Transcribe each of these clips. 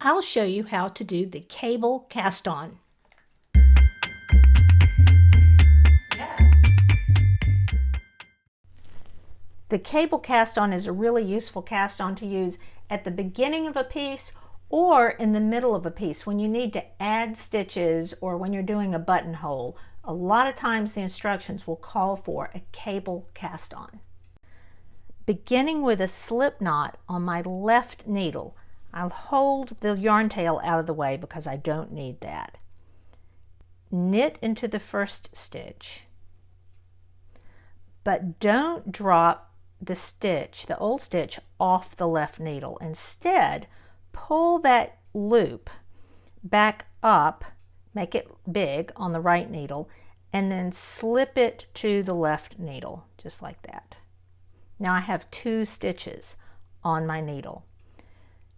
I'll show you how to do the cable cast on. The cable cast on is a really useful cast on to use at the beginning of a piece or in the middle of a piece when you need to add stitches or when you're doing a buttonhole. A lot of times the instructions will call for a cable cast on. Beginning with a slip knot on my left needle, I'll hold the yarn tail out of the way because I don't need that. Knit into the first stitch, but don't drop the stitch, the old stitch, off the left needle. Instead, pull that loop back up, make it big on the right needle, and then slip it to the left needle, just like that. Now I have 2 stitches on my needle.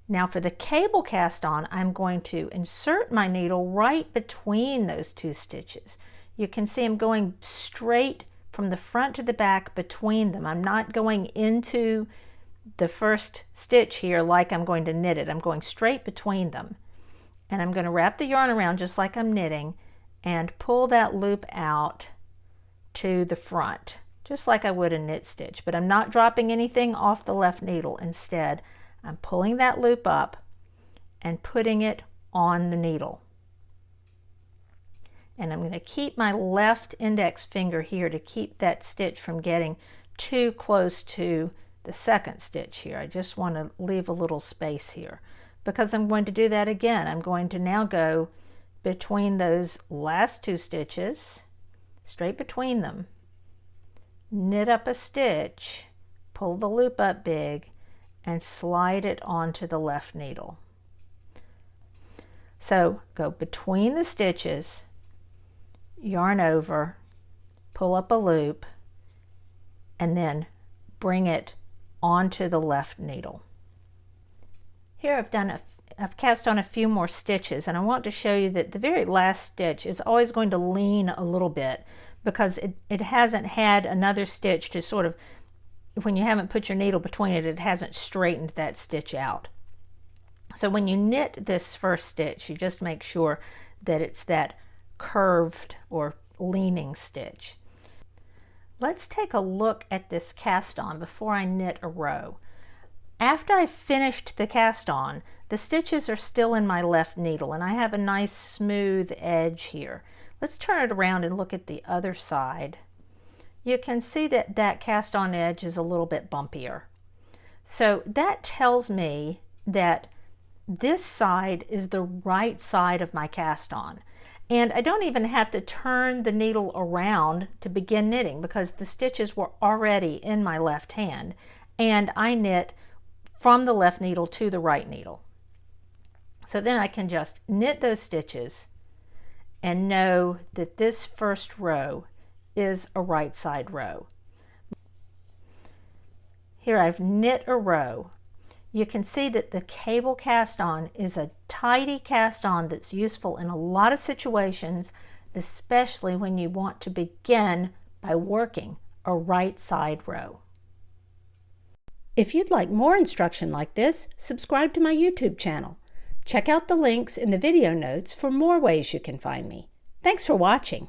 Now for the cable cast on, I'm going to insert my needle right between those 2 stitches. You can see I'm going straight from the front to the back between them. I'm not going into the first stitch here like I'm going to knit it. I'm going straight between them. And I'm going to wrap the yarn around just like I'm knitting and pull that loop out to the front, just like I would a knit stitch. But I'm not dropping anything off the left needle. Instead, I'm pulling that loop up and putting it on the needle. And I'm going to keep my left index finger here to keep that stitch from getting too close to the second stitch here. I just want to leave a little space here because I'm going to do that again. I'm going to now go between those last 2 stitches, straight between them, knit up a stitch, pull the loop up big, and slide it onto the left needle. So go between the stitches, yarn over, pull up a loop, and then bring it onto the left needle. Here I've cast on a few more stitches, and I want to show you that the very last stitch is always going to lean a little bit because it hasn't had another stitch to sort of, when you haven't put your needle between it, it hasn't straightened that stitch out. So when you knit this first stitch, you just make sure that it's that curved or leaning stitch. Let's take a look at this cast on before I knit a row. After I finished the cast on, the stitches are still in my left needle and I have a nice smooth edge here. Let's turn it around and look at the other side. You can see that that cast on edge is a little bit bumpier. So that tells me that this side is the right side of my cast on. And I don't even have to turn the needle around to begin knitting because the stitches were already in my left hand and I knit from the left needle to the right needle. So then I can just knit those stitches and know that this first row is a right side row. Here I've knit a row. You can see that the cable cast on is a tidy cast on that's useful in a lot of situations, especially when you want to begin by working a right side row. If you'd like more instruction like this, subscribe to my YouTube channel. Check out the links in the video notes for more ways you can find me. Thanks for watching.